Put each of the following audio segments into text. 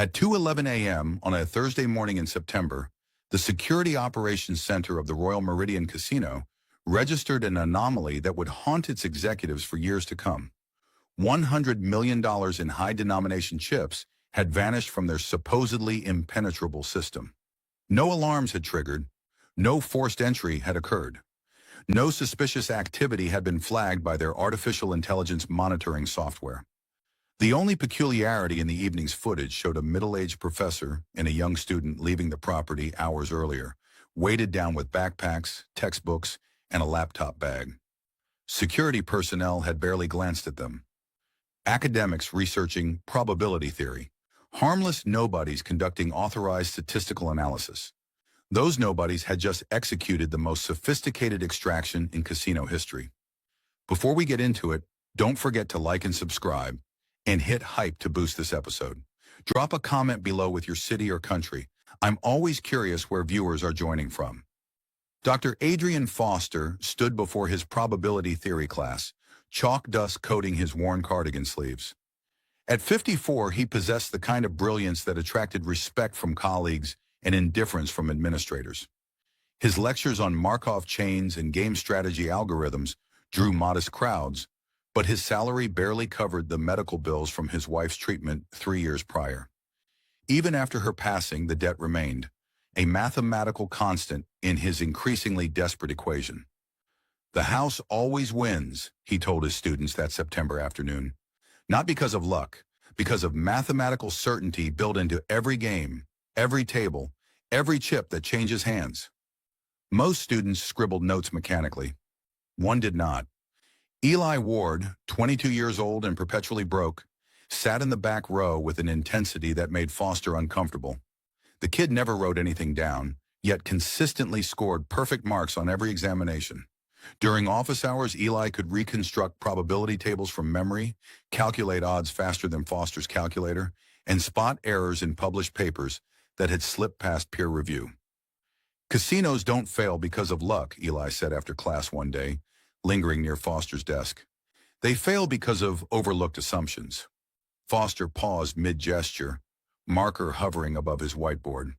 At 2:11 a.m. on a Thursday morning in September, the Security Operations Center of the Royal Meridian Casino registered an anomaly that would haunt its executives for years to come. $100 million in high-denomination chips had vanished from their supposedly impenetrable system. No alarms had triggered, no forced entry had occurred, no suspicious activity had been flagged by their artificial intelligence monitoring software. The only peculiarity in the evening's footage showed a middle-aged professor and a young student leaving the property hours earlier, weighted down with backpacks, textbooks, and a laptop bag. Security personnel had barely glanced at them. Academics researching probability theory. Harmless nobodies conducting authorized statistical analysis. Those nobodies had just executed the most sophisticated extraction in casino history. Before we get into it, don't forget to like and subscribe, and hit hype to boost this episode. Drop a comment below with your city or country. I'm always curious where viewers are joining from. Dr. Adrian Foster stood before his probability theory class, chalk dust coating his worn cardigan sleeves. At 54, he possessed the kind of brilliance that attracted respect from colleagues and indifference from administrators. His lectures on Markov chains and game strategy algorithms drew modest crowds, but his salary barely covered the medical bills from his wife's treatment 3 years prior. Even after her passing, the debt remained, a mathematical constant in his increasingly desperate equation. The house always wins, he told his students that September afternoon. Not because of luck, because of mathematical certainty built into every game, every table, every chip that changes hands. Most students scribbled notes mechanically. One did not. Eli Ward, 22 years old and perpetually broke, sat in the back row with an intensity that made Foster uncomfortable. The kid never wrote anything down, yet consistently scored perfect marks on every examination. During office hours, Eli could reconstruct probability tables from memory, calculate odds faster than Foster's calculator, and spot errors in published papers that had slipped past peer review. Casinos don't fail because of luck, Eli said after class one day, lingering near Foster's desk. They fail because of overlooked assumptions. Foster paused mid-gesture, marker hovering above his whiteboard.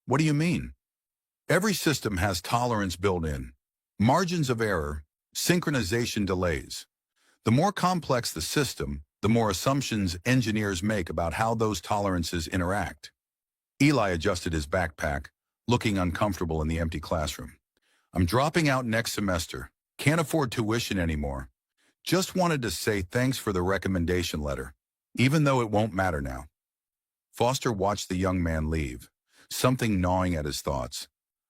What do you mean? Every system has tolerance built in. Margins of error, synchronization delays. The more complex the system, the more assumptions engineers make about how those tolerances interact. Eli adjusted his backpack, looking uncomfortable in the empty classroom. I'm dropping out next semester. Can't afford tuition anymore. Just wanted to say thanks for the recommendation letter, even though it won't matter now. Foster watched the young man leave, something gnawing at his thoughts.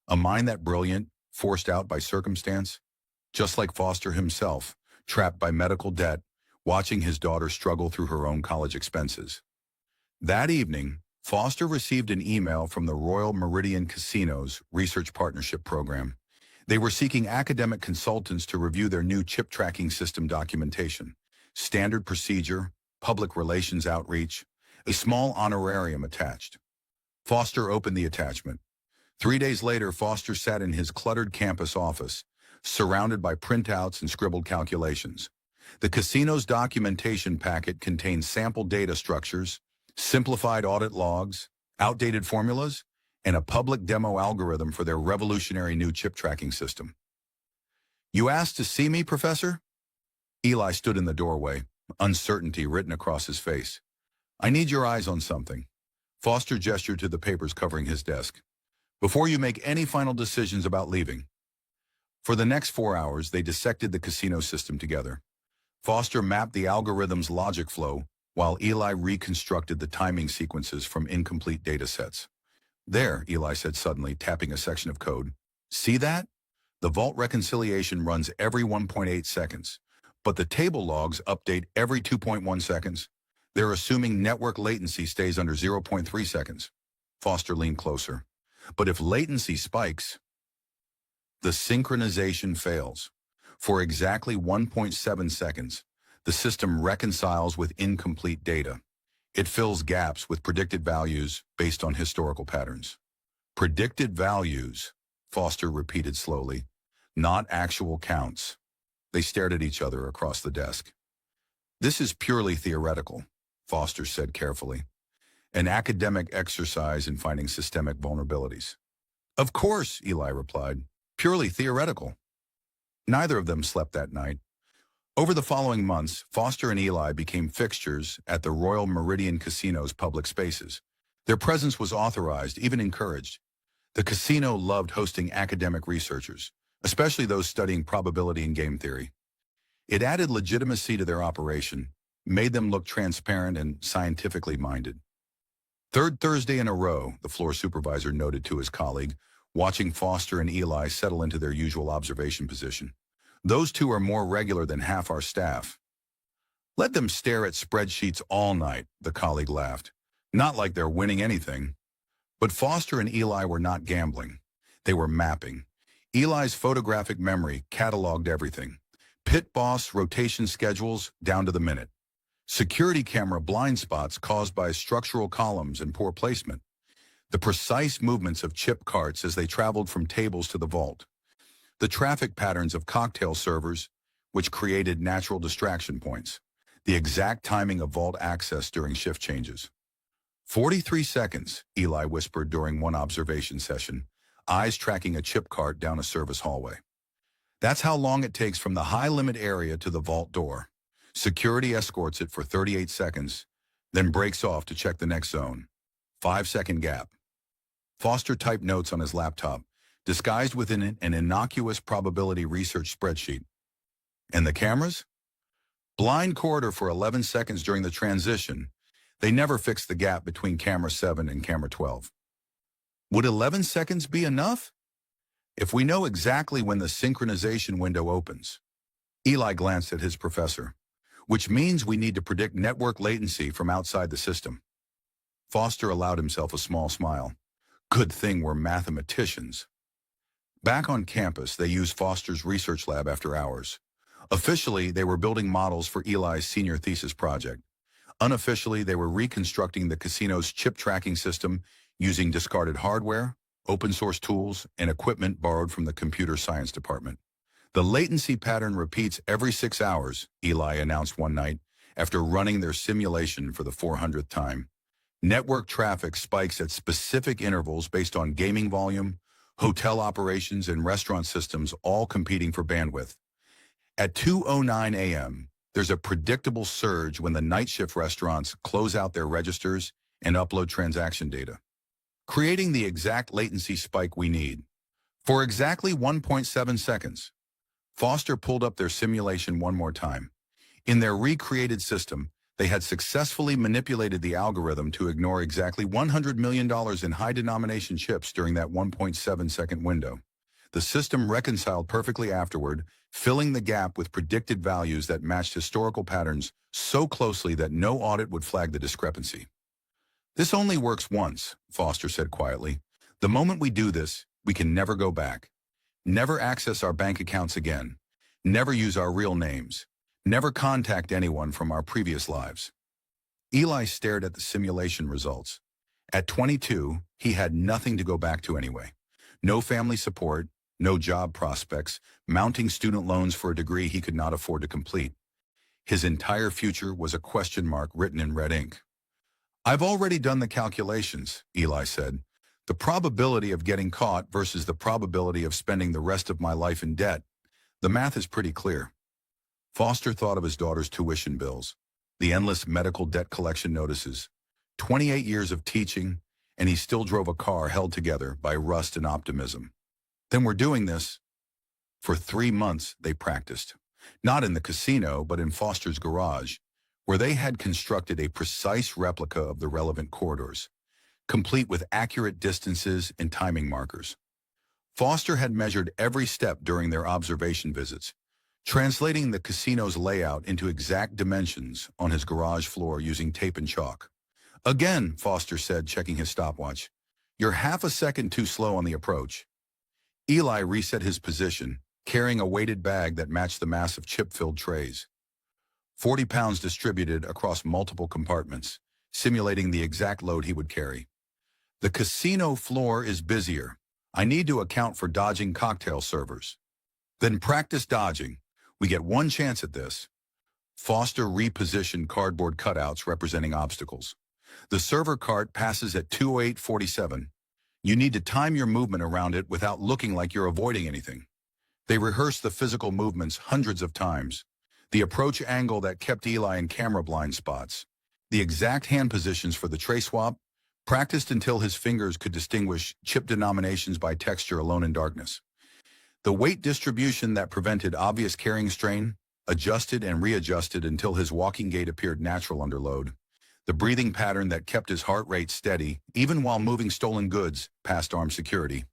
A mind that brilliant, forced out by circumstance? Just like Foster himself, trapped by medical debt, watching his daughter struggle through her own college expenses. That evening, Foster received an email from the Royal Meridian Casino's Research Partnership Program. They were seeking academic consultants to review their new chip tracking system documentation, standard procedure, public relations outreach, a small honorarium attached. Foster opened the attachment. 3 days later, Foster sat in his cluttered campus office, surrounded by printouts and scribbled calculations. The casino's documentation packet contained sample data structures, simplified audit logs, outdated formulas, and a public demo algorithm for their revolutionary new chip tracking system. You asked to see me, Professor? Eli stood in the doorway, uncertainty written across his face. I need your eyes on something. Foster gestured to the papers covering his desk. Before you make any final decisions about leaving. For the next 4 hours, they dissected the casino system together. Foster mapped the algorithm's logic flow, while Eli reconstructed the timing sequences from incomplete data sets. There, Eli said suddenly, tapping a section of code. See that? The vault reconciliation runs every 1.8 seconds, but the table logs update every 2.1 seconds. They're assuming network latency stays under 0.3 seconds. Foster leaned closer. But if latency spikes, the synchronization fails. For exactly 1.7 seconds, the system reconciles with incomplete data. It fills gaps with predicted values based on historical patterns. Predicted values, Foster repeated slowly, not actual counts. They stared at each other across the desk. This is purely theoretical, Foster said carefully. an academic exercise in finding systemic vulnerabilities. Of course, Eli replied, purely theoretical. Neither of them slept that night. Over the following months, Foster and Eli became fixtures at the Royal Meridian Casino's public spaces. Their presence was authorized, even encouraged. The casino loved hosting academic researchers, especially those studying probability and game theory. It added legitimacy to their operation, made them look transparent and scientifically minded. Third Thursday in a row, the floor supervisor noted to his colleague, watching Foster and Eli settle into their usual observation position. Those two are more regular than half our staff. Let them stare at spreadsheets all night, the colleague laughed. Not like they're winning anything. But Foster and Eli were not gambling. They were mapping. Eli's photographic memory cataloged everything. Pit boss rotation schedules down to the minute. Security camera blind spots caused by structural columns and poor placement. The precise movements of chip carts as they traveled from tables to the vault. The traffic patterns of cocktail servers, which created natural distraction points. The exact timing of vault access during shift changes. 43 seconds, Eli whispered during one observation session, eyes tracking a chip cart down a service hallway. That's how long it takes from the high-limit area to the vault door. Security escorts it for 38 seconds, then breaks off to check the next zone. 5-second gap. Foster typed notes on his laptop, disguised within it an innocuous probability research spreadsheet. And the cameras? Blind corridor for 11 seconds during the transition. They never fixed the gap between camera 7 and camera 12. Would 11 seconds be enough? If we know exactly when the synchronization window opens. Eli glanced at his professor, which means we need to predict network latency from outside the system. Foster allowed himself a small smile. Good thing we're mathematicians. Back on campus, they used Foster's research lab after hours. Officially, they were building models for Eli's senior thesis project. Unofficially, they were reconstructing the casino's chip tracking system using discarded hardware, open-source tools, and equipment borrowed from the computer science department. The latency pattern repeats every 6 hours, Eli announced one night, after running their simulation for the 400th time. Network traffic spikes at specific intervals based on gaming volume, hotel operations, and restaurant systems all competing for bandwidth. At 2:09 a.m., there's a predictable surge when the night shift restaurants close out their registers and upload transaction data, creating the exact latency spike we need. For exactly 1.7 seconds, Foster pulled up their simulation one more time. In their recreated system, they had successfully manipulated the algorithm to ignore exactly $100 million in high-denomination chips during that 1.7-second window. The system reconciled perfectly afterward, filling the gap with predicted values that matched historical patterns so closely that no audit would flag the discrepancy. This only works once, Foster said quietly. The moment we do this, we can never go back. Never access our bank accounts again. Never use our real names. Never contact anyone from our previous lives. Eli stared at the simulation results. At 22, he had nothing to go back to anyway. No family support, no job prospects, mounting student loans for a degree he could not afford to complete. His entire future was a question mark written in red ink. I've already done the calculations, Eli said. The probability of getting caught versus the probability of spending the rest of my life in debt. The math is pretty clear. Foster thought of his daughter's tuition bills, the endless medical debt collection notices, 28 years of teaching, and he still drove a car held together by rust and optimism. Then we're doing this. For 3 months, they practiced. Not in the casino, but in Foster's garage, where they had constructed a precise replica of the relevant corridors, complete with accurate distances and timing markers. Foster had measured every step during their observation visits, translating the casino's layout into exact dimensions on his garage floor using tape and chalk. Again, Foster said, checking his stopwatch, you're half a second too slow on the approach. Eli reset his position, carrying a weighted bag that matched the massive chip-filled trays. 40 pounds distributed across multiple compartments, simulating the exact load he would carry. The casino floor is busier. I need to account for dodging cocktail servers. Then practice dodging. We get one chance at this. Foster repositioned cardboard cutouts representing obstacles. The server cart passes at 2:08:47. You need to time your movement around it without looking like you're avoiding anything. They rehearsed the physical movements hundreds of times. The approach angle that kept Eli in camera blind spots. The exact hand positions for the tray swap, practiced until his fingers could distinguish chip denominations by texture alone in darkness. The weight distribution that prevented obvious carrying strain, adjusted and readjusted until his walking gait appeared natural under load. The breathing pattern that kept his heart rate steady, even while moving stolen goods past armed security.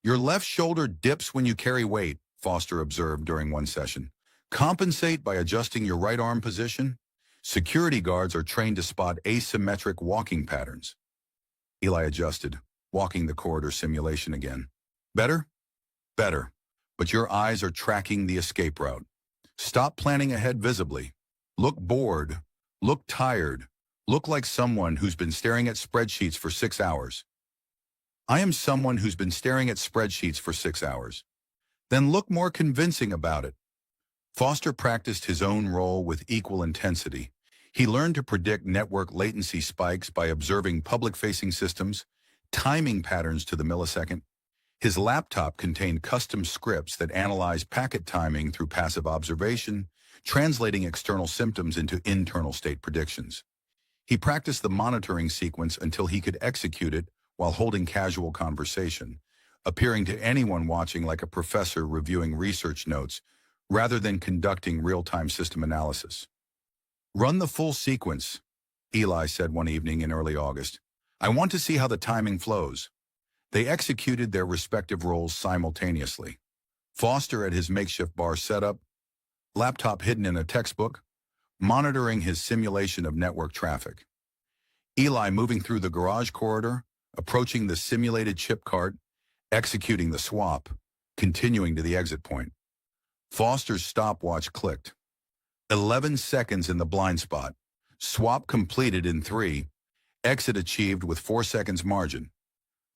Your left shoulder dips when you carry weight, Foster observed during one session. Compensate by adjusting your right arm position. Security guards are trained to spot asymmetric walking patterns. Eli adjusted, walking the corridor simulation again. Better? Better. But your eyes are tracking the escape route. Stop planning ahead visibly. Look bored. Look tired. Look like someone who's been staring at spreadsheets for 6 hours. I am someone who's been staring at spreadsheets for 6 hours. Then look more convincing about it. Foster practiced his own role with equal intensity. He learned to predict network latency spikes by observing public-facing systems, timing patterns to the millisecond. His laptop contained custom scripts that analyzed packet timing through passive observation, translating external symptoms into internal state predictions. He practiced the monitoring sequence until he could execute it while holding casual conversation, appearing to anyone watching like a professor reviewing research notes rather than conducting real-time system analysis. Run the full sequence, Eli said one evening in early August. I want to see how the timing flows. They executed their respective roles simultaneously. Foster at his makeshift bar setup, laptop hidden in a textbook, monitoring his simulation of network traffic. Eli moving through the garage corridor, approaching the simulated chip cart, executing the swap, continuing to the exit point. Foster's stopwatch clicked. 11 seconds in the blind spot. Swap completed in 3. Exit achieved with 4 seconds margin.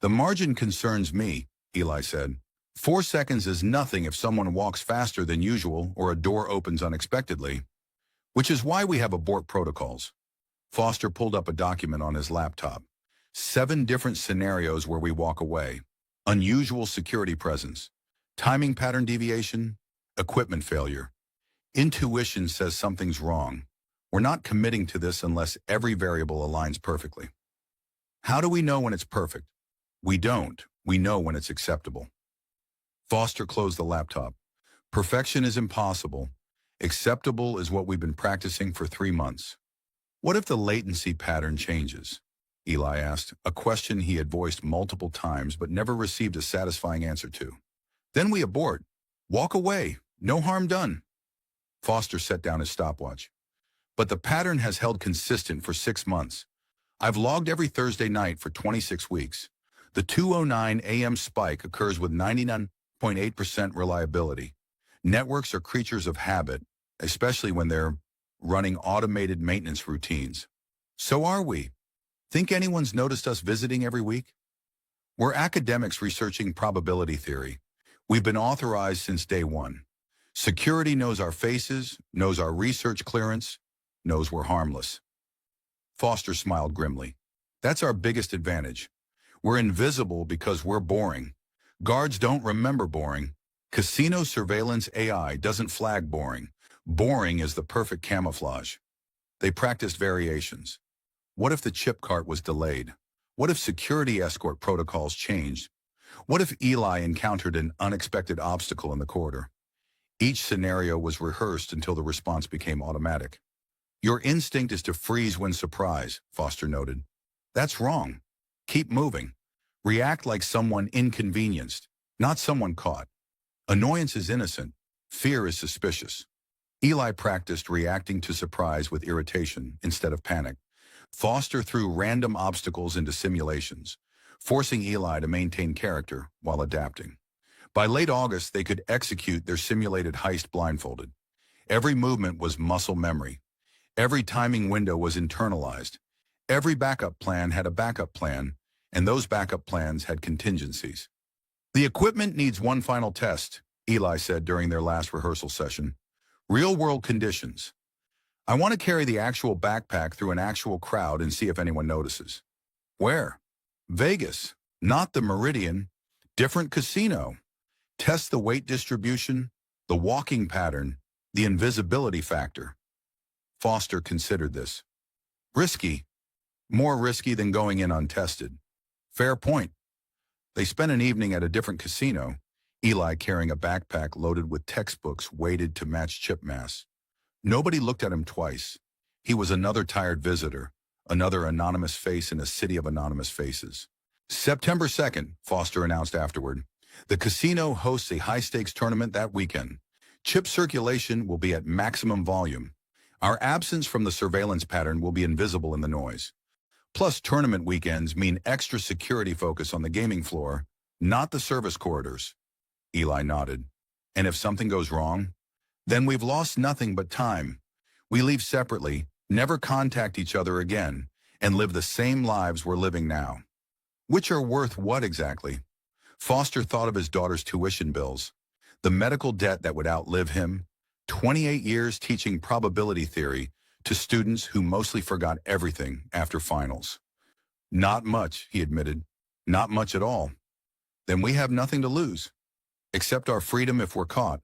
The margin concerns me, Eli said. 4 seconds is nothing if someone walks faster than usual or a door opens unexpectedly, which is why we have abort protocols. Foster pulled up a document on his laptop. 7 different scenarios where we walk away. Unusual security presence. Timing pattern deviation. Equipment failure. Intuition says something's wrong. We're not committing to this unless every variable aligns perfectly. How do we know when it's perfect? We don't. We know when it's acceptable. Foster closed the laptop. Perfection is impossible. Acceptable is what we've been practicing for 3 months. What if the latency pattern changes? Eli asked, a question he had voiced multiple times but never received a satisfying answer to. Then we abort. Walk away. No harm done. Foster set down his stopwatch. But the pattern has held consistent for 6 months. I've logged every Thursday night for 26 weeks. The 2:09 a.m. spike occurs with 99.8% reliability. Networks are creatures of habit, especially when they're running automated maintenance routines. So are we. Think anyone's noticed us visiting every week? We're academics researching probability theory. We've been authorized since day one. Security knows our faces, knows our research clearance, knows we're harmless. Foster smiled grimly. That's our biggest advantage. We're invisible because we're boring. Guards don't remember boring. Casino surveillance AI doesn't flag boring. Boring is the perfect camouflage. They practiced variations. What if the chip cart was delayed? What if security escort protocols changed? What if Eli encountered an unexpected obstacle in the corridor? Each scenario was rehearsed until the response became automatic. Your instinct is to freeze when surprised, Foster noted. That's wrong. Keep moving. React like someone inconvenienced, not someone caught. Annoyance is innocent. Fear is suspicious. Eli practiced reacting to surprise with irritation instead of panic. Foster threw random obstacles into simulations, forcing Eli to maintain character while adapting. By late August, they could execute their simulated heist blindfolded. Every movement was muscle memory. Every timing window was internalized. Every backup plan had a backup plan, and those backup plans had contingencies. The equipment needs one final test, Eli said during their last rehearsal session. Real-world conditions. I want to carry the actual backpack through an actual crowd and see if anyone notices. Where? Vegas. Not the Meridian. Different casino. Test the weight distribution, the walking pattern, the invisibility factor. Foster considered this. Risky. More risky than going in untested. Fair point. They spent an evening at a different casino, Eli carrying a backpack loaded with textbooks weighted to match chip mass. Nobody looked at him twice. He was another tired visitor, another anonymous face in a city of anonymous faces. September 2nd, Foster announced afterward. The casino hosts a high-stakes tournament that weekend. Chip circulation will be at maximum volume. Our absence from the surveillance pattern will be invisible in the noise. Plus, tournament weekends mean extra security focus on the gaming floor, not the service corridors. Eli nodded. And if something goes wrong? Then we've lost nothing but time. We leave separately, never contact each other again, and live the same lives we're living now. Which are worth what exactly? Foster thought of his daughter's tuition bills, the medical debt that would outlive him, 28 years teaching probability theory to students who mostly forgot everything after finals. Not much, he admitted. Not much at all. Then we have nothing to lose, except our freedom if we're caught.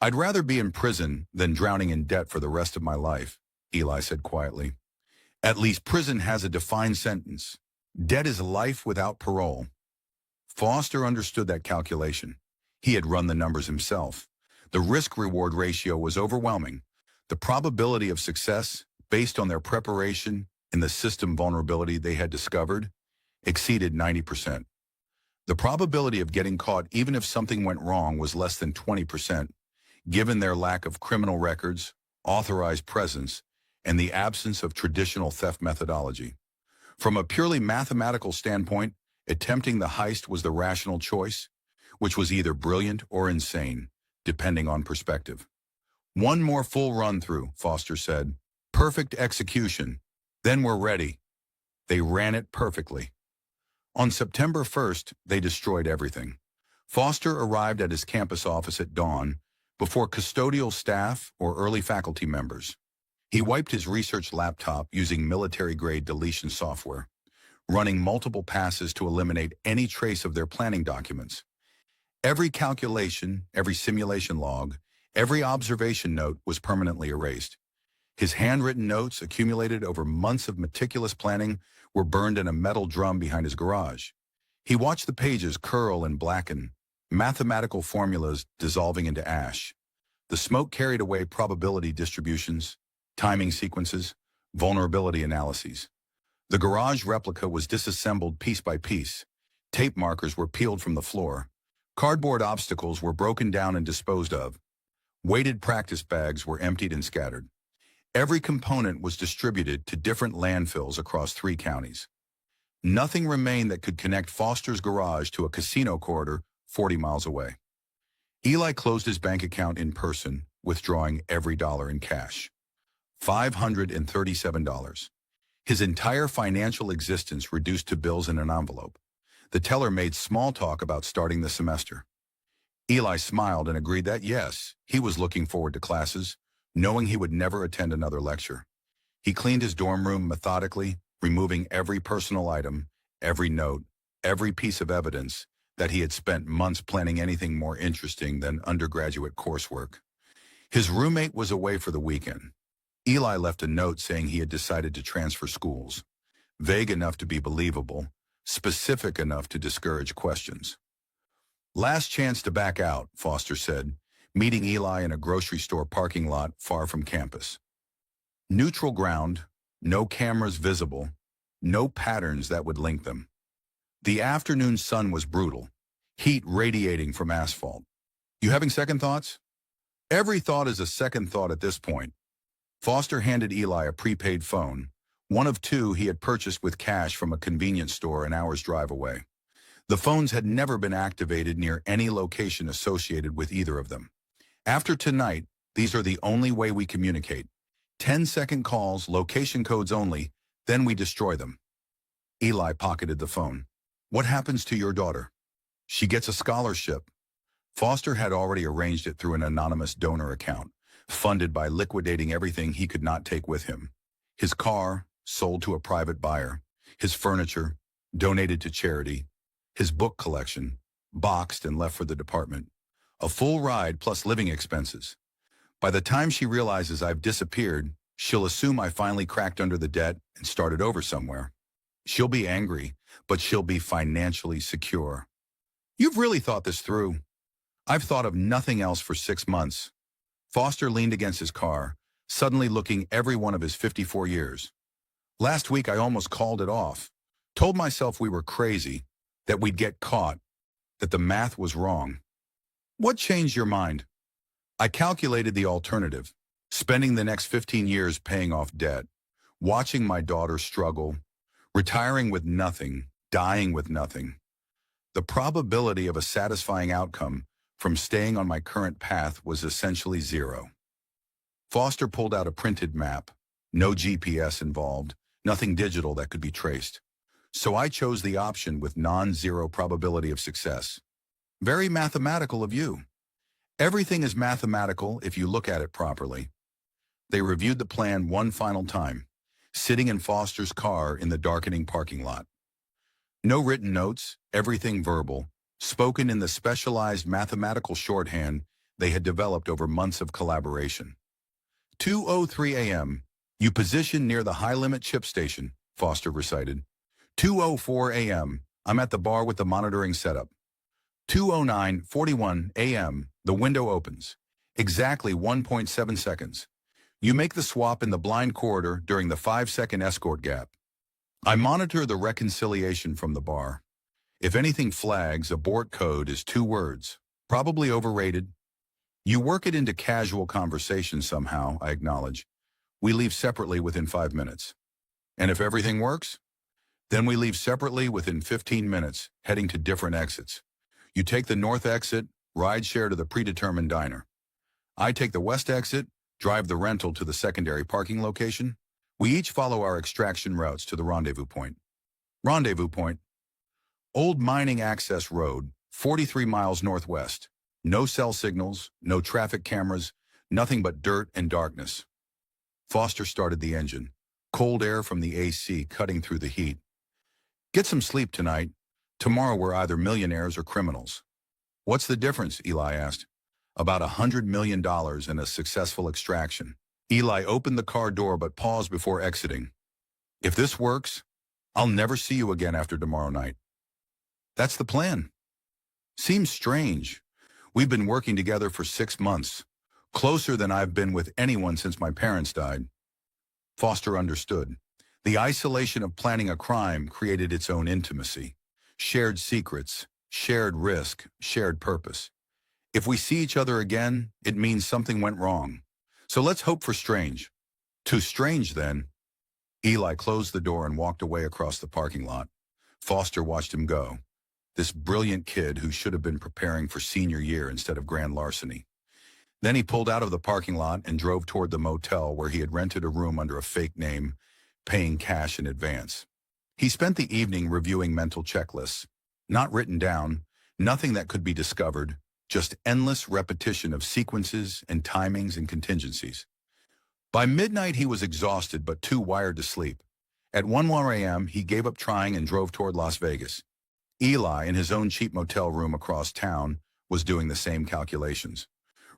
I'd rather be in prison than drowning in debt for the rest of my life, Eli said quietly. At least prison has a defined sentence. Debt is life without parole. Foster understood that calculation. He had run the numbers himself. The risk-reward ratio was overwhelming. The probability of success, based on their preparation and the system vulnerability they had discovered, exceeded 90%. The probability of getting caught even if something went wrong was less than 20%, given their lack of criminal records, authorized presence, and the absence of traditional theft methodology. From a purely mathematical standpoint, attempting the heist was the rational choice, which was either brilliant or insane, depending on perspective. One more full run-through, Foster said. Perfect execution. Then we're ready. They ran it perfectly. On September 1st, they destroyed everything. Foster arrived at his campus office at dawn, before custodial staff or early faculty members. He wiped his research laptop using military-grade deletion software, running multiple passes to eliminate any trace of their planning documents. Every calculation, every simulation log, every observation note was permanently erased. His handwritten notes, accumulated over months of meticulous planning, were burned in a metal drum behind his garage. He watched the pages curl and blacken, mathematical formulas dissolving into ash. The smoke carried away probability distributions, timing sequences, vulnerability analyses. The garage replica was disassembled piece by piece. Tape markers were peeled from the floor. Cardboard obstacles were broken down and disposed of. Weighted practice bags were emptied and scattered. Every component was distributed to different landfills across 3 counties. Nothing remained that could connect Foster's garage to a casino corridor 40 miles away. Eli closed his bank account in person, withdrawing every dollar in cash. $537. His entire financial existence reduced to bills in an envelope. The teller made small talk about starting the semester. Eli smiled and agreed that yes, he was looking forward to classes, knowing he would never attend another lecture. He cleaned his dorm room methodically, removing every personal item, every note, every piece of evidence that he had spent months planning anything more interesting than undergraduate coursework. His roommate was away for the weekend. Eli left a note saying he had decided to transfer schools, vague enough to be believable, specific enough to discourage questions. Last chance to back out, Foster said, meeting Eli in a grocery store parking lot far from campus. Neutral ground, no cameras visible, no patterns that would link them. The afternoon sun was brutal, heat radiating from asphalt. You having second thoughts? Every thought is a second thought at this point. Foster handed Eli a prepaid phone, one of 2 he had purchased with cash from a convenience store an hour's drive away. The phones had never been activated near any location associated with either of them. After tonight, these are the only way we communicate. 10-second calls, location codes only, then we destroy them. Eli pocketed the phone. What happens to your daughter? She gets a scholarship. Foster had already arranged it through an anonymous donor account, funded by liquidating everything he could not take with him. His car, sold to a private buyer. His furniture, donated to charity. His book collection, boxed and left for the department. A full ride plus living expenses. By the time she realizes I've disappeared, she'll assume I finally cracked under the debt and started over somewhere. She'll be angry, but she'll be financially secure. You've really thought this through. I've thought of nothing else for 6 months. Foster leaned against his car, suddenly looking every one of his 54 years. Last week I almost called it off. Told myself we were crazy, that we'd get caught, that the math was wrong. What changed your mind? I calculated the alternative, spending the next 15 years paying off debt, watching my daughter struggle, retiring with nothing, dying with nothing. The probability of a satisfying outcome from staying on my current path was essentially zero. Foster pulled out a printed map. No GPS involved, nothing digital that could be traced. So I chose the option with non-zero probability of success. Very mathematical of you. Everything is mathematical if you look at it properly. They reviewed the plan one final time, sitting in Foster's car in the darkening parking lot. No written notes, everything verbal, spoken in the specialized mathematical shorthand they had developed over months of collaboration. 2:03 a.m. You position near the high-limit chip station, Foster recited. 2:04 a.m. I'm at the bar with the monitoring setup. 2:09:41 a.m. The window opens. Exactly 1.7 seconds. You make the swap in the blind corridor during the 5-second escort gap. I monitor the reconciliation from the bar. If anything flags, abort code is 2 words, probably overrated. You work it into casual conversation somehow, I acknowledge. We leave separately within 5 minutes. And if everything works, then we leave separately within 15 minutes, heading to different exits. You take the north exit, ride share to the predetermined diner. I take the west exit, drive the rental to the secondary parking location. We each follow our extraction routes to the rendezvous point. Rendezvous point. Old Mining Access Road, 43 miles northwest. No cell signals, no traffic cameras, nothing but dirt and darkness. Foster started the engine, cold air from the AC cutting through the heat. Get some sleep tonight. Tomorrow we're either millionaires or criminals. What's the difference? Eli asked. About $100 million and a successful extraction. Eli opened the car door but paused before exiting. If this works, I'll never see you again after tomorrow night. That's the plan. Seems strange. We've been working together for 6 months, closer than I've been with anyone since my parents died. Foster understood. The isolation of planning a crime created its own intimacy. Shared secrets, shared risk, shared purpose. If we see each other again, it means something went wrong. So let's hope for strange. Too strange, then. Eli closed the door and walked away across the parking lot. Foster watched him go. This brilliant kid who should have been preparing for senior year instead of grand larceny. Then he pulled out of the parking lot and drove toward the motel where he had rented a room under a fake name, paying cash in advance. He spent the evening reviewing mental checklists. Not written down, nothing that could be discovered, just endless repetition of sequences and timings and contingencies. By midnight, he was exhausted but too wired to sleep. At 1 a.m., he gave up trying and drove toward Las Vegas. Eli, in his own cheap motel room across town, was doing the same calculations.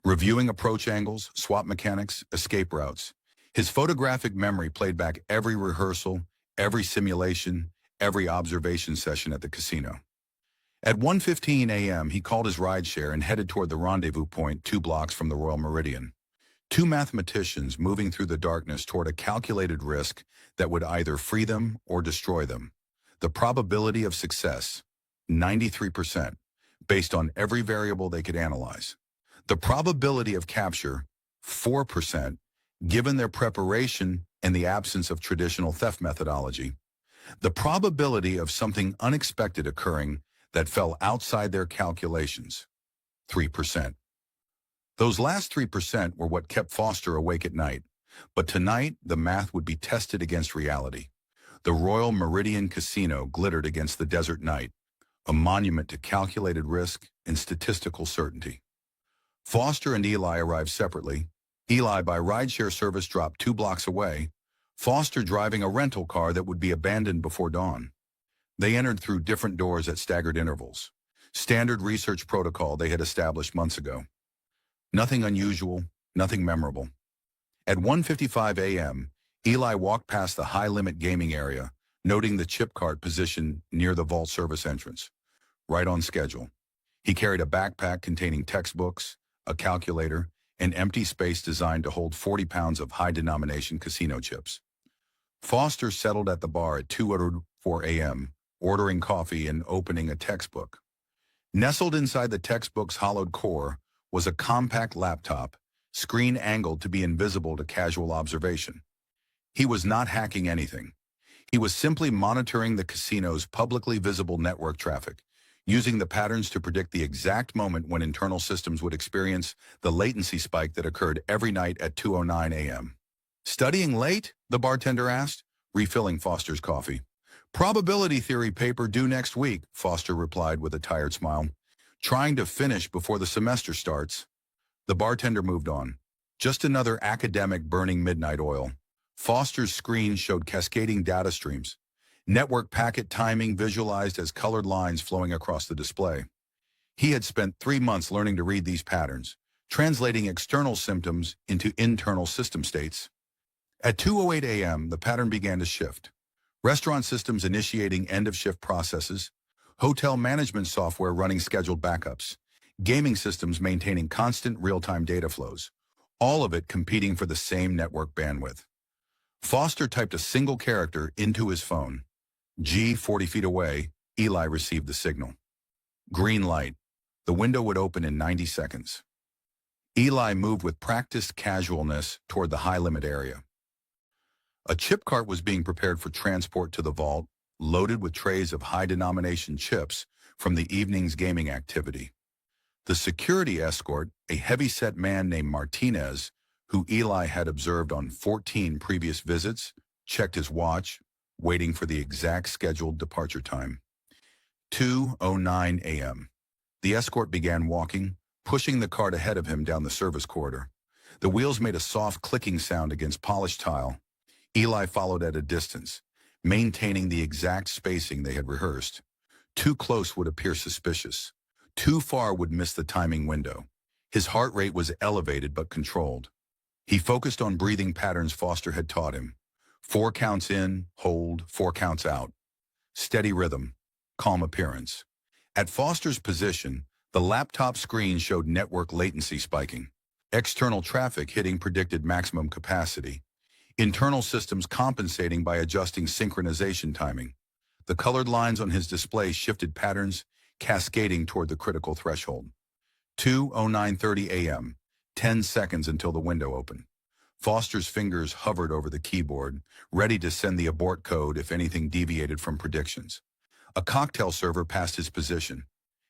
Reviewing approach angles, swap mechanics, escape routes. His photographic memory played back every rehearsal, every simulation, every observation session at the casino. At 1:15 a.m., he called his rideshare and headed toward the rendezvous point 2 blocks from the Royal Meridian. 2 mathematicians moving through the darkness toward a calculated risk that would either free them or destroy them. The probability of success, 93%, based on every variable they could analyze. The probability of capture, 4%, given their preparation and the absence of traditional theft methodology. The probability of something unexpected occurring that fell outside their calculations, 3%. Those last 3% were what kept Foster awake at night. But tonight, the math would be tested against reality. The Royal Meridian Casino glittered against the desert night, a monument to calculated risk and statistical certainty. Foster and Eli arrived separately. Eli by rideshare service dropped 2 blocks away, Foster driving a rental car that would be abandoned before dawn. They entered through different doors at staggered intervals. Standard research protocol they had established months ago. Nothing unusual, nothing memorable. At 1:55 a.m., Eli walked past the high-limit gaming area, noting the chip cart positioned near the vault service entrance. Right on schedule. He carried a backpack containing textbooks, a calculator, and empty space designed to hold 40 pounds of high-denomination casino chips. Foster settled at the bar at 2:04 a.m., ordering coffee and opening a textbook. Nestled inside the textbook's hollowed core was a compact laptop, screen angled to be invisible to casual observation. He was not hacking anything. He was simply monitoring the casino's publicly visible network traffic, using the patterns to predict the exact moment when internal systems would experience the latency spike that occurred every night at 2:09 a.m. "Studying late?" the bartender asked, refilling Foster's coffee. "Probability theory paper due next week," Foster replied with a tired smile. "Trying to finish before the semester starts." The bartender moved on. Just another academic burning midnight oil. Foster's screen showed cascading data streams. Network packet timing visualized as colored lines flowing across the display. He had spent 3 months learning to read these patterns, translating external symptoms into internal system states. At 2:08 a.m., the pattern began to shift. Restaurant systems initiating end-of-shift processes, hotel management software running scheduled backups, gaming systems maintaining constant real-time data flows, all of it competing for the same network bandwidth. Foster typed a single character into his phone. 40 feet away, Eli received the signal. Green light. The window would open in 90 seconds. Eli moved with practiced casualness toward the high-limit area. A chip cart was being prepared for transport to the vault, loaded with trays of high-denomination chips from the evening's gaming activity. The security escort, a heavy-set man named Martinez, who Eli had observed on 14 previous visits, checked his watch, waiting for the exact scheduled departure time. 2:09 a.m. The escort began walking, pushing the cart ahead of him down the service corridor. The wheels made a soft clicking sound against polished tile. Eli followed at a distance, maintaining the exact spacing they had rehearsed. Too close would appear suspicious. Too far would miss the timing window. His heart rate was elevated but controlled. He focused on breathing patterns Foster had taught him. 4 counts in, hold, 4 counts out. Steady rhythm, calm appearance. At Foster's position, the laptop screen showed network latency spiking. External traffic hitting predicted maximum capacity. Internal systems compensating by adjusting synchronization timing. The colored lines on his display shifted patterns, cascading toward the critical threshold. 2:09:30 a.m., 10 seconds until the window opened. Foster's fingers hovered over the keyboard, ready to send the abort code if anything deviated from predictions. A cocktail server passed his position.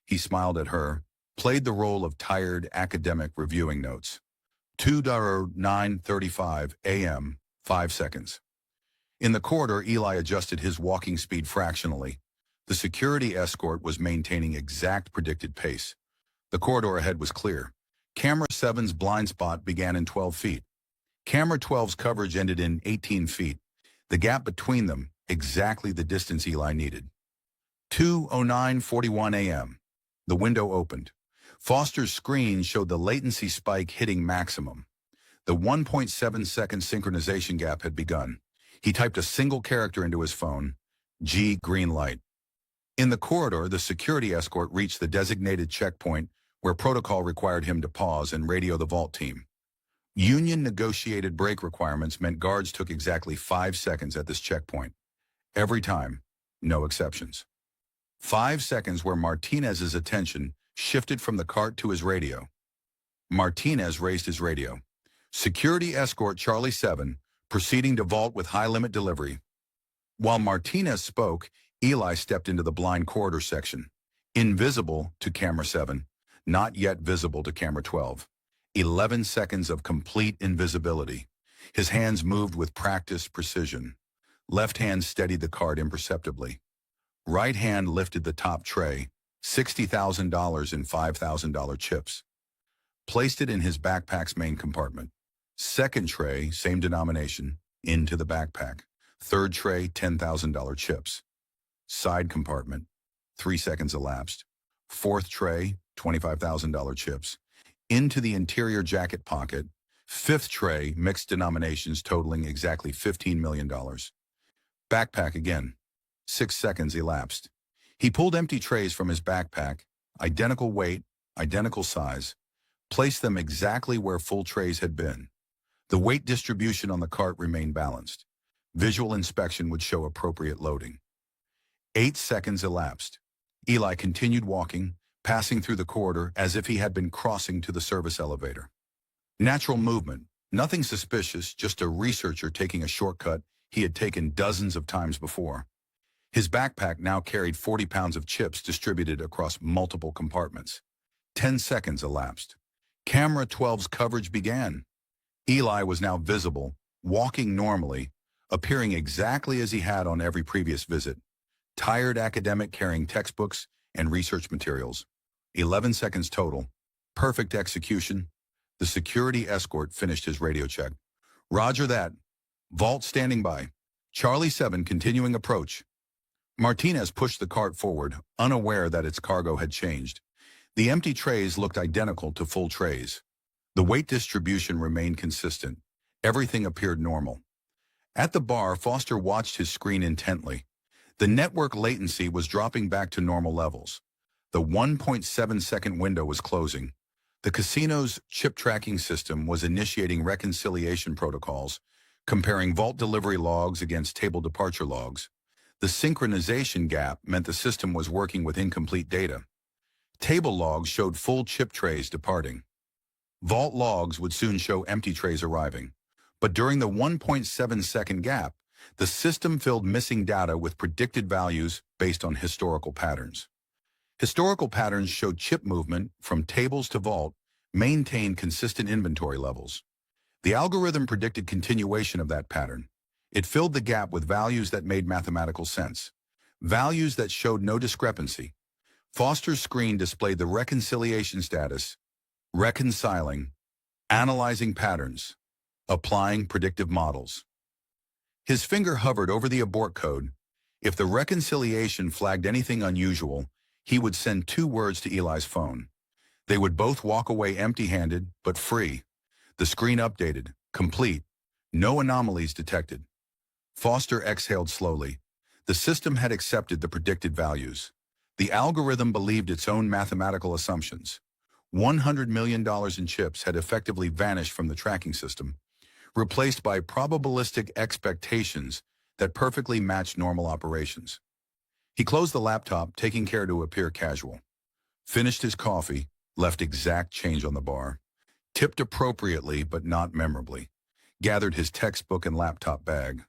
He smiled at her, played the role of tired academic reviewing notes. 2:09:35 a.m., 5 seconds. In the corridor, Eli adjusted his walking speed fractionally. The security escort was maintaining exact predicted pace. The corridor ahead was clear. Camera 7's blind spot began in 12 feet. Camera 12's coverage ended in 18 feet. The gap between them, exactly the distance Eli needed. 2:09:41 a.m. The window opened. Foster's screen showed the latency spike hitting maximum. The 1.7-second synchronization gap had begun. He typed a single character into his phone, green light. In the corridor, the security escort reached the designated checkpoint where protocol required him to pause and radio the vault team. Union-negotiated break requirements meant guards took exactly 5 seconds at this checkpoint. Every time, no exceptions. 5 seconds where Martinez's attention shifted from the cart to his radio. Martinez raised his radio. Security escort Charlie 7, proceeding to vault with high-limit delivery. While Martinez spoke, Eli stepped into the blind corridor section. Invisible to camera 7, not yet visible to camera 12. 11 seconds of complete invisibility. His hands moved with practiced precision. Left hand steadied the cart imperceptibly. Right hand lifted the top tray, $60,000 in $5,000 chips. Placed it in his backpack's main compartment. Second tray, same denomination, into the backpack. Third tray, $10,000 chips. Side compartment, 3 seconds elapsed. Fourth tray, $25,000 chips. Into the interior jacket pocket. Fifth tray, mixed denominations totaling exactly $15 million. Backpack again. 6 seconds elapsed. He pulled empty trays from his backpack, identical weight, identical size, placed them exactly where full trays had been. The weight distribution on the cart remained balanced. Visual inspection would show appropriate loading. 8 seconds elapsed. Eli continued walking, passing through the corridor as if he had been crossing to the service elevator. Natural movement, nothing suspicious, just a researcher taking a shortcut he had taken dozens of times before. His backpack now carried 40 pounds of chips distributed across multiple compartments. 10 seconds elapsed. Camera 12's coverage began. Eli was now visible, walking normally, appearing exactly as he had on every previous visit. Tired academic carrying textbooks and research materials. 11 seconds total. Perfect execution. The security escort finished his radio check. Roger that. Vault standing by. Charlie 7 continuing approach. Martinez pushed the cart forward, unaware that its cargo had changed. The empty trays looked identical to full trays. The weight distribution remained consistent. Everything appeared normal. At the bar, Foster watched his screen intently. The network latency was dropping back to normal levels. The 1.7-second window was closing. The casino's chip tracking system was initiating reconciliation protocols, comparing vault delivery logs against table departure logs. The synchronization gap meant the system was working with incomplete data. Table logs showed full chip trays departing. Vault logs would soon show empty trays arriving. But during the 1.7-second gap, the system filled missing data with predicted values based on historical patterns. Historical patterns showed chip movement from tables to vault, maintained consistent inventory levels. The algorithm predicted continuation of that pattern. It filled the gap with values that made mathematical sense, values that showed no discrepancy. Foster's screen displayed the reconciliation status, reconciling, analyzing patterns, applying predictive models. His finger hovered over the abort code. If the reconciliation flagged anything unusual, he would send 2 words to Eli's phone. They would both walk away empty-handed, but free. The screen updated, complete, no anomalies detected. Foster exhaled slowly. The system had accepted the predicted values. The algorithm believed its own mathematical assumptions. $100 million in chips had effectively vanished from the tracking system, replaced by probabilistic expectations that perfectly matched normal operations. He closed the laptop, taking care to appear casual. Finished his coffee, left exact change on the bar. Tipped appropriately but not memorably. Gathered his textbook and laptop bag.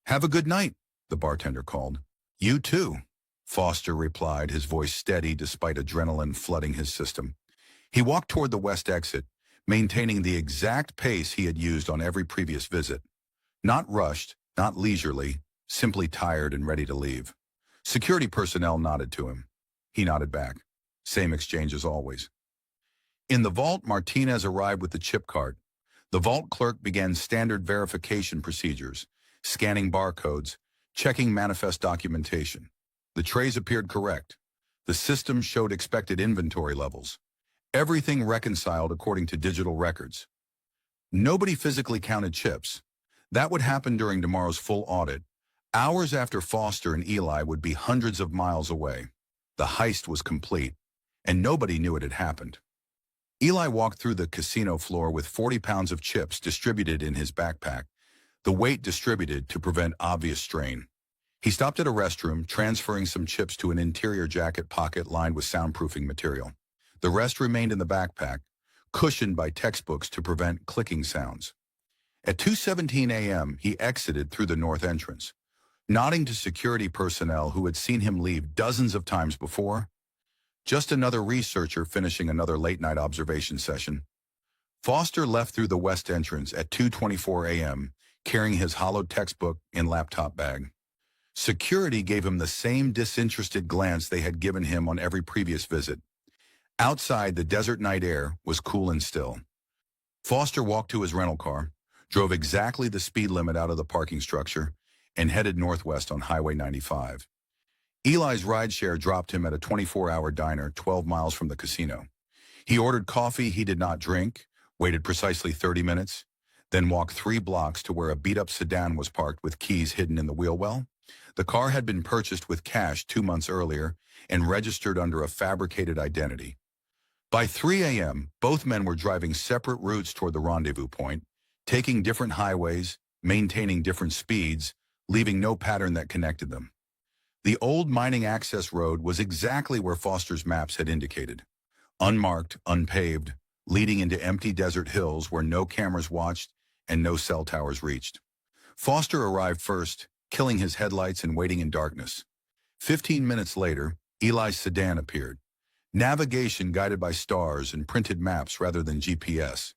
"Have a good night," the bartender called. "You too," Foster replied, his voice steady despite adrenaline flooding his system. He walked toward the west exit, maintaining the exact pace he had used on every previous visit. Not rushed, not leisurely, simply tired and ready to leave. Security personnel nodded to him. He nodded back. Same exchange as always. In the vault, Martinez arrived with the chip cart. The vault clerk began standard verification procedures, scanning barcodes, checking manifest documentation. The trays appeared correct. The system showed expected inventory levels. Everything reconciled according to digital records. Nobody physically counted chips. That would happen during tomorrow's full audit. Hours after Foster and Eli would be hundreds of miles away. The heist was complete, and nobody knew it had happened. Eli walked through the casino floor with 40 pounds of chips distributed in his backpack, the weight distributed to prevent obvious strain. He stopped at a restroom, transferring some chips to an interior jacket pocket lined with soundproofing material. The rest remained in the backpack, cushioned by textbooks to prevent clicking sounds. At 2:17 a.m., he exited through the north entrance, nodding to security personnel who had seen him leave dozens of times before. Just another researcher finishing another late-night observation session. Foster left through the west entrance at 2:24 a.m., carrying his hollowed textbook and laptop bag. Security gave him the same disinterested glance they had given him on every previous visit. Outside, the desert night air was cool and still. Foster walked to his rental car, drove exactly the speed limit out of the parking structure, and headed northwest on Highway 95. Eli's rideshare dropped him at a 24-hour diner 12 miles from the casino. He ordered coffee he did not drink, waited precisely 30 minutes, then walked 3 blocks to where a beat-up sedan was parked with keys hidden in the wheel well. The car had been purchased with cash 2 months earlier and registered under a fabricated identity. By 3 a.m., both men were driving separate routes toward the rendezvous point, taking different highways, maintaining different speeds, leaving no pattern that connected them. The old mining access road was exactly where Foster's maps had indicated. Unmarked, unpaved, leading into empty desert hills where no cameras watched and no cell towers reached. Foster arrived first, killing his headlights and waiting in darkness. 15 minutes later, Eli's sedan appeared. Navigation guided by stars and printed maps rather than GPS.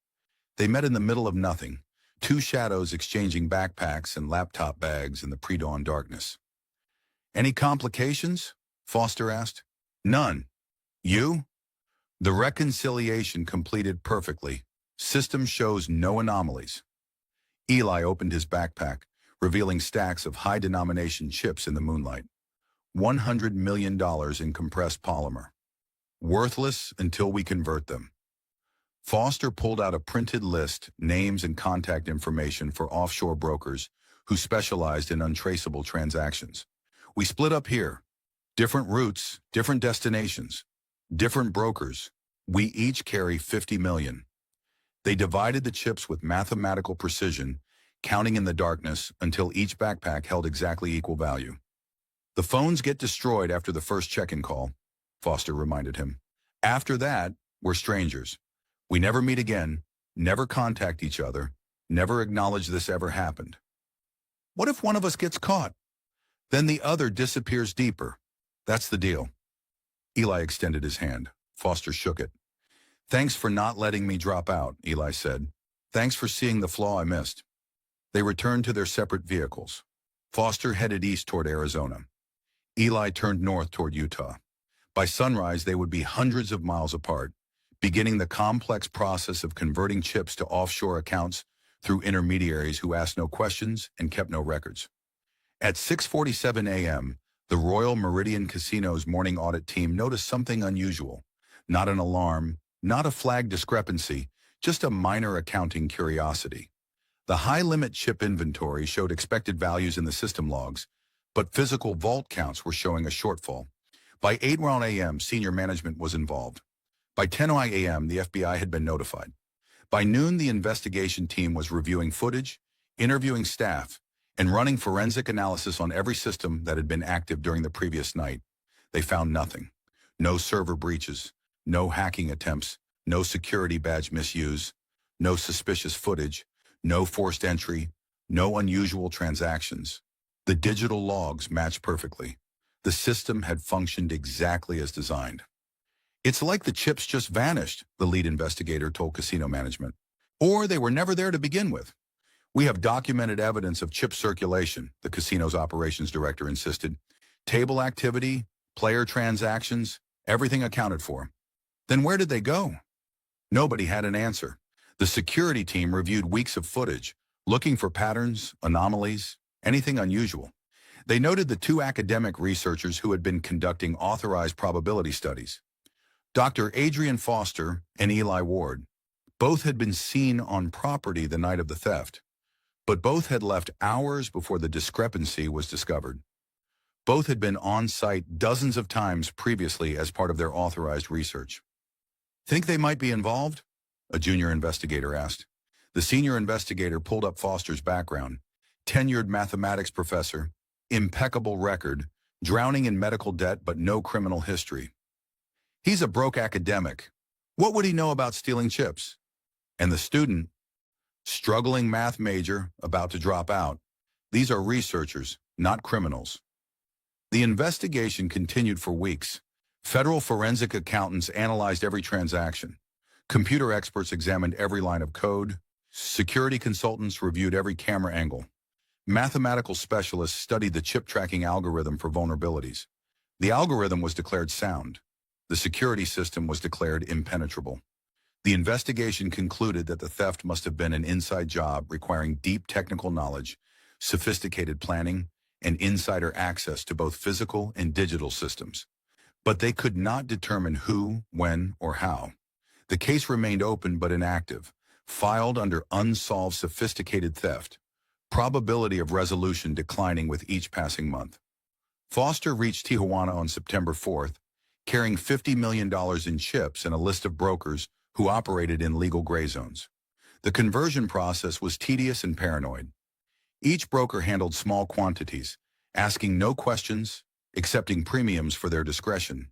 They met in the middle of nothing, 2 shadows exchanging backpacks and laptop bags in the pre-dawn darkness. "Any complications?" Foster asked. "None. You?" "The reconciliation completed perfectly. System shows no anomalies." Eli opened his backpack, revealing stacks of high-denomination chips in the moonlight. $100 million in compressed polymer. Worthless until we convert them. Foster pulled out a printed list, names and contact information for offshore brokers who specialized in untraceable transactions. "We split up here. Different routes, different destinations, different brokers. We each carry 50 million. They divided the chips with mathematical precision, counting in the darkness until each backpack held exactly equal value. "The phones get destroyed after the first check-in call," Foster reminded him. "After that, we're strangers. We never meet again, never contact each other, never acknowledge this ever happened." "What if one of us gets caught?" "Then the other disappears deeper. That's the deal." Eli extended his hand. Foster shook it. "Thanks for not letting me drop out," Eli said. "Thanks for seeing the flaw I missed." They returned to their separate vehicles. Foster headed east toward Arizona. Eli turned north toward Utah. By sunrise, they would be hundreds of miles apart, beginning the complex process of converting chips to offshore accounts through intermediaries who asked no questions and kept no records. At 6:47 a.m., the Royal Meridian Casino's morning audit team noticed something unusual. Not an alarm, not a flag discrepancy, just a minor accounting curiosity. The high-limit chip inventory showed expected values in the system logs, but physical vault counts were showing a shortfall. By 8 a.m., senior management was involved. By 10 a.m., the FBI had been notified. By noon, the investigation team was reviewing footage, interviewing staff, and running forensic analysis on every system that had been active during the previous night. They found nothing. No server breaches, no hacking attempts, no security badge misuse, no suspicious footage, no forced entry, no unusual transactions. The digital logs matched perfectly. The system had functioned exactly as designed. "It's like the chips just vanished," the lead investigator told casino management. "Or they were never there to begin with." "We have documented evidence of chip circulation," the casino's operations director insisted. "Table activity, player transactions, everything accounted for." "Then where did they go?" Nobody had an answer. The security team reviewed weeks of footage, looking for patterns, anomalies, anything unusual. They noted the 2 academic researchers who had been conducting authorized probability studies. Dr. Adrian Foster and Eli Ward. Both had been seen on property the night of the theft, but both had left hours before the discrepancy was discovered. Both had been on site dozens of times previously as part of their authorized research. "Think they might be involved?" a junior investigator asked. The senior investigator pulled up Foster's background. Tenured mathematics professor, impeccable record, drowning in medical debt but no criminal history. "He's a broke academic. What would he know about stealing chips?" And the student, struggling math major, about to drop out. "These are researchers, not criminals." The investigation continued for weeks. Federal forensic accountants analyzed every transaction. Computer experts examined every line of code. Security consultants reviewed every camera angle. Mathematical specialists studied the chip tracking algorithm for vulnerabilities. The algorithm was declared sound. The security system was declared impenetrable. The investigation concluded that the theft must have been an inside job requiring deep technical knowledge, sophisticated planning, and insider access to both physical and digital systems. But they could not determine who, when, or how. The case remained open but inactive, filed under unsolved sophisticated theft, probability of resolution declining with each passing month. Foster reached Tijuana on September 4th, carrying $50 million in chips and a list of brokers who operated in legal gray zones. The conversion process was tedious and paranoid. Each broker handled small quantities, asking no questions, accepting premiums for their discretion.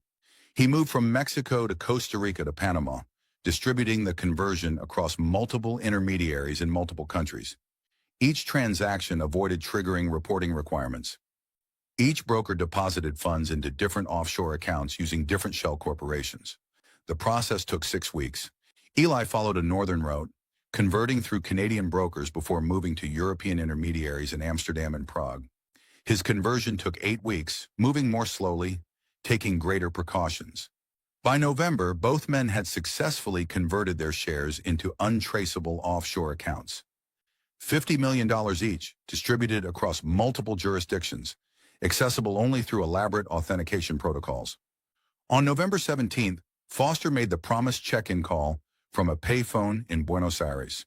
He moved from Mexico to Costa Rica to Panama, distributing the conversion across multiple intermediaries in multiple countries. Each transaction avoided triggering reporting requirements. Each broker deposited funds into different offshore accounts using different shell corporations. The process took 6 weeks. Eli followed a northern route, converting through Canadian brokers before moving to European intermediaries in Amsterdam and Prague. His conversion took 8 weeks, moving more slowly, taking greater precautions. By November, both men had successfully converted their shares into untraceable offshore accounts. $50 million each, distributed across multiple jurisdictions, accessible only through elaborate authentication protocols. On November 17th, Foster made the promised check-in call from a payphone in Buenos Aires.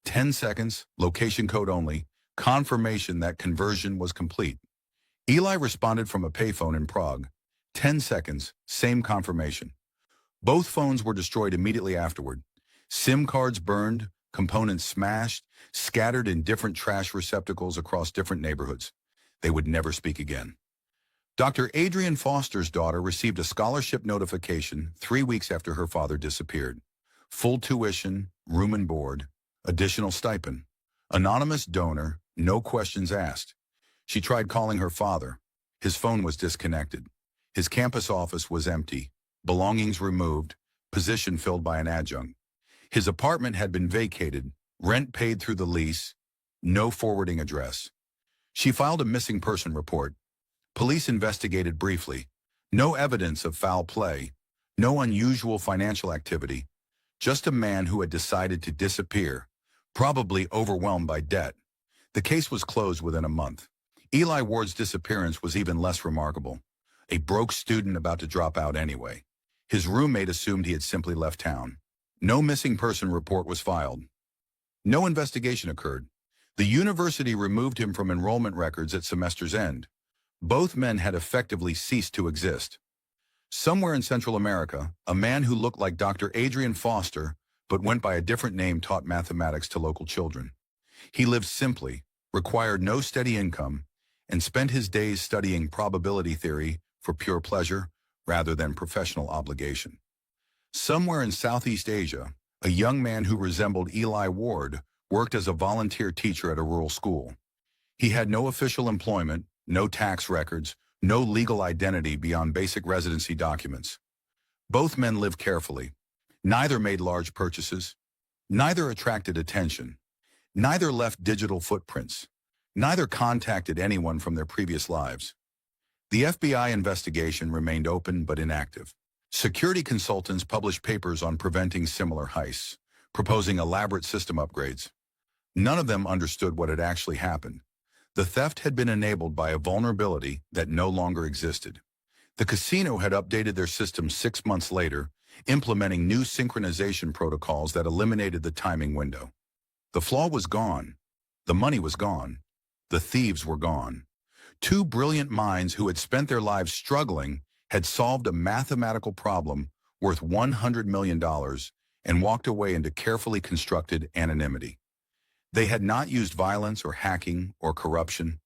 10 seconds, location code only, confirmation that conversion was complete. Eli responded from a payphone in Prague. 10 seconds, same confirmation. Both phones were destroyed immediately afterward. SIM cards burned, components smashed, scattered in different trash receptacles across different neighborhoods. They would never speak again. Dr. Adrian Foster's daughter received a scholarship notification 3 weeks after her father disappeared. Full tuition, room and board, additional stipend. Anonymous donor, no questions asked. She tried calling her father. His phone was disconnected. His campus office was empty, belongings removed, position filled by an adjunct. His apartment had been vacated, rent paid through the lease, no forwarding address. She filed a missing person report. Police investigated briefly. No evidence of foul play, no unusual financial activity, just a man who had decided to disappear, probably overwhelmed by debt. The case was closed within a month. Eli Ward's disappearance was even less remarkable. A broke student about to drop out anyway. His roommate assumed he had simply left town. No missing person report was filed. No investigation occurred. The university removed him from enrollment records at semester's end. Both men had effectively ceased to exist. Somewhere in Central America, a man who looked like Dr. Adrian Foster but went by a different name taught mathematics to local children. He lived simply, required no steady income, and spent his days studying probability theory for pure pleasure rather than professional obligation. Somewhere in Southeast Asia, a young man who resembled Eli Ward worked as a volunteer teacher at a rural school. He had no official employment, no tax records, no legal identity beyond basic residency documents. Both men lived carefully. Neither made large purchases. Neither attracted attention. Neither left digital footprints. Neither contacted anyone from their previous lives. The FBI investigation remained open but inactive. Security consultants published papers on preventing similar heists, proposing elaborate system upgrades. None of them understood what had actually happened. The theft had been enabled by a vulnerability that no longer existed. The casino had updated their system 6 months later, implementing new synchronization protocols that eliminated the timing window. The flaw was gone. The money was gone. The thieves were gone. Two brilliant minds who had spent their lives struggling had solved a mathematical problem worth $100 million and walked away into carefully constructed anonymity. They had not used violence or hacking or corruption.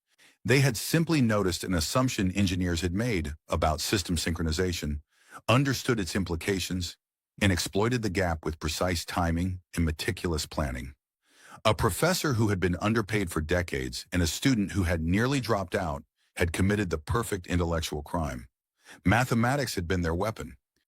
They had simply noticed an assumption engineers had made about system synchronization, understood its implications, and exploited the gap with precise timing and meticulous planning. A professor who had been underpaid for decades and a student who had nearly dropped out had committed the perfect intellectual crime. Mathematics had been their weapon.